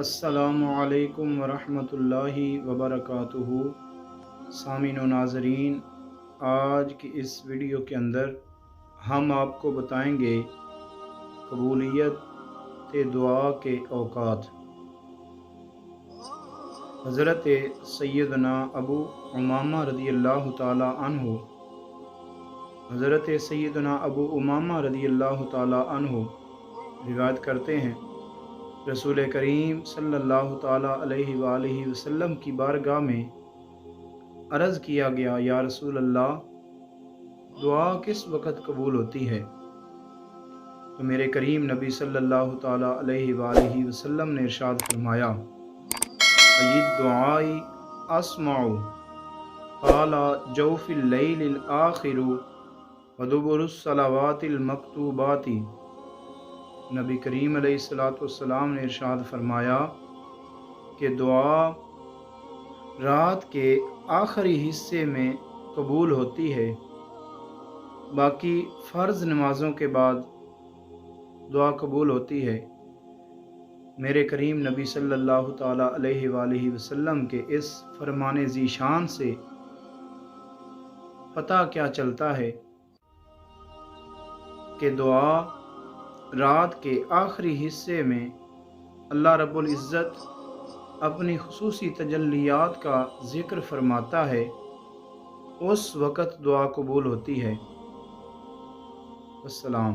अस्सलामु अलैकुम वरहमतुल्लाहि वबरकातुहू। सामीन व नाज़रीन, आज की इस वीडियो के अंदर हम आपको बताएंगे कबूलियत दुआ के औकात। हज़रत सैयदना अबू उमामा रज़ियल्लाहु ताला अन्हु रिवायत करते हैं, रसूल करीम सल्लल्लाहु ताला अलैहि वालैहि वसल्लम की बारगाह में अर्ज़ किया गया, या रसूल अल्लाह, दुआ किस वक़्त कबूल होती है? तो मेरे करीम नबी सल्लल्लाहु ताला अलैहि वालैहि वसल्लम ने इरशाद फरमाया, अय्यद दुआई अस्माउ क़ाला जौफ़िल लैलिल आखिरु व दुबुरुस सलावातिल मक्तूबाति। नबी करीम अलैहिस्सलातु वस्सलाम ने इरशाद फरमाया कि दुआ रात के आखिरी हिस्से में कबूल होती है, बाकी फ़र्ज़ नमाज़ों के बाद दुआ कबूल होती है। मेरे करीम नबी सल्लल्लाहु ताला अलैहि वालैहि वसल्लम के इस फरमाने ज़ीशान से पता क्या चलता है कि दुआ रात के आखिरी हिस्से में अल्लाह रब्बुल इज़्ज़त अपनी खुसूसी तजल्लियात का ज़िक्र फरमाता है, उस वक़्त दुआ कबूल होती है। अस्सलाम।